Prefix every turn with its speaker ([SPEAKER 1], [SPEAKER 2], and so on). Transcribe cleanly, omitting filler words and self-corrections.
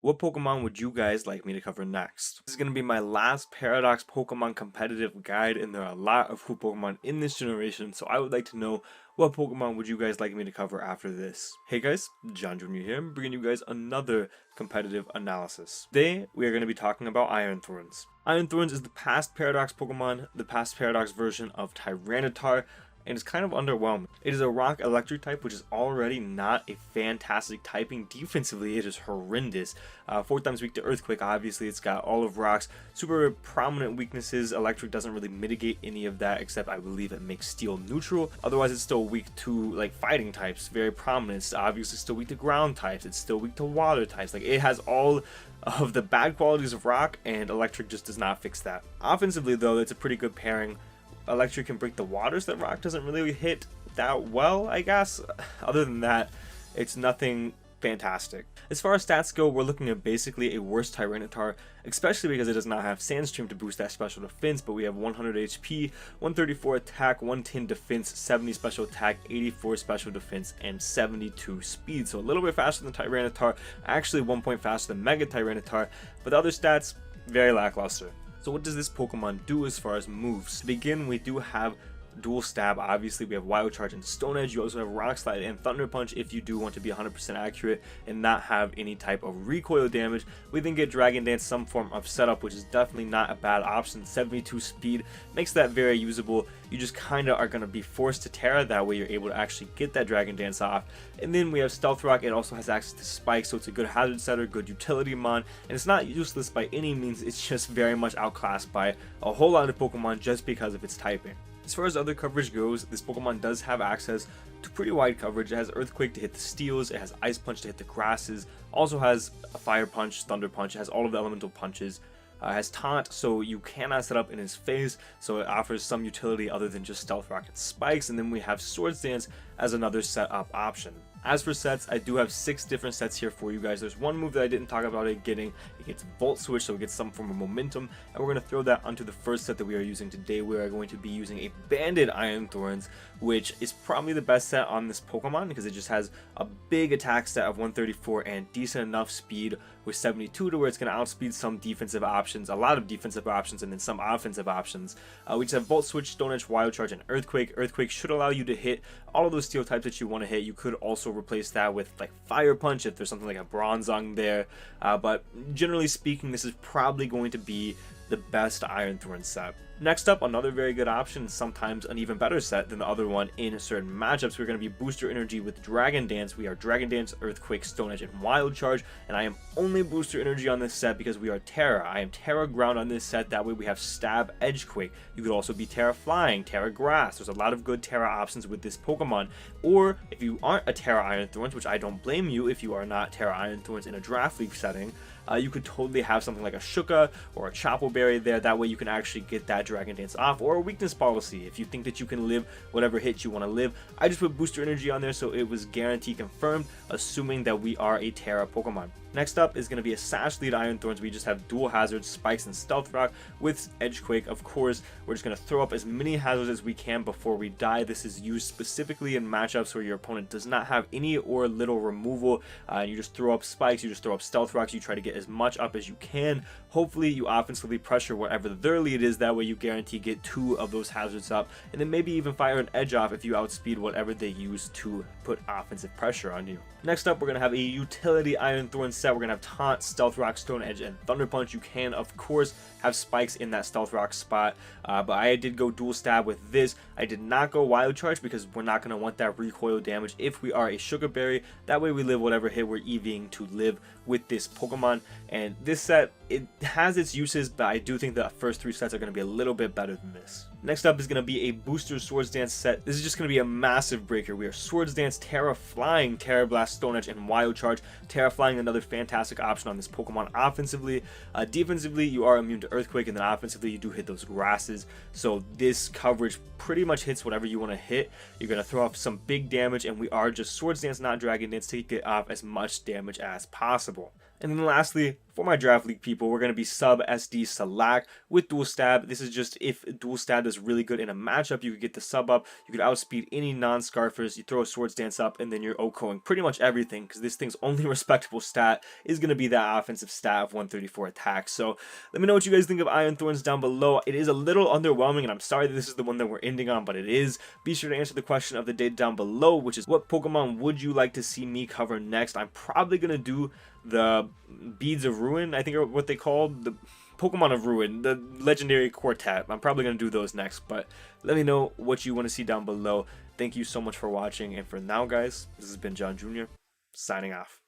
[SPEAKER 1] What Pokemon would you guys like me to cover next? This is going to be my last Paradox Pokemon competitive guide, and there are a lot of cool Pokemon in this generation, so I would like to know what Pokemon would you guys like me to cover after this. Hey guys, John Jr. here, I'm bringing you guys another competitive analysis. Today, we are going to be talking about Iron Thorns. Iron Thorns is the past Paradox Pokemon, the past Paradox version of Tyranitar, and it's kind of underwhelming. It is a rock electric type, which is already not a fantastic typing. Defensively, it is horrendous. 4 times weak to earthquake. Obviously, it's got all of rocks, super prominent weaknesses. Electric doesn't really mitigate any of that, except I believe it makes steel neutral. Otherwise, it's still weak to like fighting types, very prominent. It's obviously still weak to ground types. It's still weak to water types. Like, it has all of the bad qualities of rock, and electric just does not fix that. Offensively, though, it's a pretty good pairing. Electric can break the waters that rock doesn't really hit that well, I guess. Other than that, it's nothing fantastic. As far as stats go, we're looking at basically a worse Tyranitar, especially because it does not have Sandstream to boost that special defense, but we have 100 HP, 134 attack, 110 defense, 70 special attack, 84 special defense, and 72 speed. So a little bit faster than Tyranitar, actually 1 point faster than Mega Tyranitar, but the other stats, very lackluster. So what does this Pokemon do as far as moves? To begin, we do have Dual Stab. Obviously, we have Wild Charge and Stone Edge. You also have Rock Slide and Thunder Punch if you do want to be 100% accurate and not have any type of recoil damage. We then get Dragon Dance, some form of setup, which is definitely not a bad option. 72 speed makes that very usable. You just kind of are going to be forced to Terra. That way you're able to actually get that Dragon Dance off. And then we have Stealth Rock. It also has access to Spike, so it's a good hazard setter, good utility mon, and it's not useless by any means. It's just very much outclassed by a whole lot of Pokemon just because of its typing. As far as other coverage goes, this Pokemon does have access to pretty wide coverage. It has Earthquake to hit the steels, it has Ice Punch to hit the grasses, also has a Fire Punch, Thunder Punch, it has all of the elemental punches. It has Taunt, so you cannot set up in his face, so it offers some utility other than just Stealth Rock and Spikes. And then we have Swords Dance as another setup option. As for sets, I do have 6 different sets here for you guys. There's one move that I didn't talk about it getting. It gets Volt Switch, so it gets some form of momentum, and we're going to throw that onto the first set that we are using today. We are going to be using a Banded Iron Thorns, which is probably the best set on this Pokemon because it just has a big attack stat of 134 and decent enough speed with 72 to where it's going to outspeed some defensive options, a lot of defensive options, and then some offensive options. We just have Volt Switch, Stone Edge, Wild Charge, and Earthquake. Earthquake should allow you to hit all of those steel types that you want to hit. You could also replace that with like Fire Punch if there's something like a Bronzong there, but generally speaking, this is probably going to be the best Iron Thorn set. Next up, another very good option, sometimes an even better set than the other one in certain matchups. We're going to be Booster Energy with Dragon Dance. We are Dragon Dance, Earthquake, Stone Edge, and Wild Charge, and I am only Booster Energy on this set because we are Terra. I am Terra Ground on this set, that way we have Stab, Edgequake. You could also be Terra Flying, Terra Grass. There's a lot of good Terra options with this Pokemon. Or if you aren't a Terra Iron Thorns, which I don't blame you if you are not Terra Iron Thorns in a Draft League setting, you could totally have something like a Shuka or a Chople Berry there. That way you can actually get that Dragon Dance off, or a weakness policy if you think that you can live whatever hit you want to live. I just put Booster Energy on there so it was guaranteed confirmed, assuming that we are a Terra Pokemon. Next up is going to be a Sash Lead Iron Thorns. We just have dual hazards, Spikes, and Stealth Rock with Edgequake. Of course, we're just going to throw up as many hazards as we can before we die. This is used specifically in matchups where your opponent does not have any or little removal. You just throw up Spikes, you just throw up Stealth Rocks, you try to get as much up as you can. Hopefully, you offensively pressure whatever their lead is. That way, you guarantee get 2 of those hazards up, and then maybe even fire an edge off if you outspeed whatever they use to put offensive pressure on you. Next up, we're going to have a Utility Iron Thorns set. We're going to have Taunt, Stealth Rock, Stone Edge, and Thunder Punch. You can, of course, have Spikes in that Stealth Rock spot, but I did go Dual Stab with this. I did not go Wild Charge because we're not going to want that recoil damage if we are a Sugar Berry. That way we live whatever hit we're EVing to live with this Pokemon. And this set, it has its uses, but I do think the first 3 sets are going to be a little bit better than this. Next up is going to be a Booster Swords Dance set. This is just going to be a massive breaker. We are Swords Dance, Terra Flying, Terra Blast, Stone Edge, and Wild Charge. Terra Flying, another fantastic option on this Pokemon offensively. Defensively, you are immune to Earthquake, and then offensively, you do hit those grasses. So this coverage pretty much hits whatever you want to hit. You're going to throw off some big damage, and we are just Swords Dance, not Dragon Dance, to get off as much damage as possible. And then lastly, For my draft league people, we're going to be sub SD Select with dual stab. This is just if dual stab is really good in a matchup, you could get the sub up, you could outspeed any non-scarfers, you throw a swords dance up, and then you're OHKOing pretty much everything, because this thing's only respectable stat is going to be that offensive stat of 134 attack. So let me know what you guys think of Iron Thorns down below. It is a little underwhelming, and I'm sorry that this is the one that we're ending on, but it is. Be sure to answer the question of the day down below, which is what Pokemon would you like to see me cover next? I'm probably going to do the Beads of Ruin, I think are what they called, the Pokemon of Ruin, the legendary quartet. I'm probably going to do those next, but let me know what you want to see down below. Thank you so much for watching, and for now guys, this has been John Jr. signing off.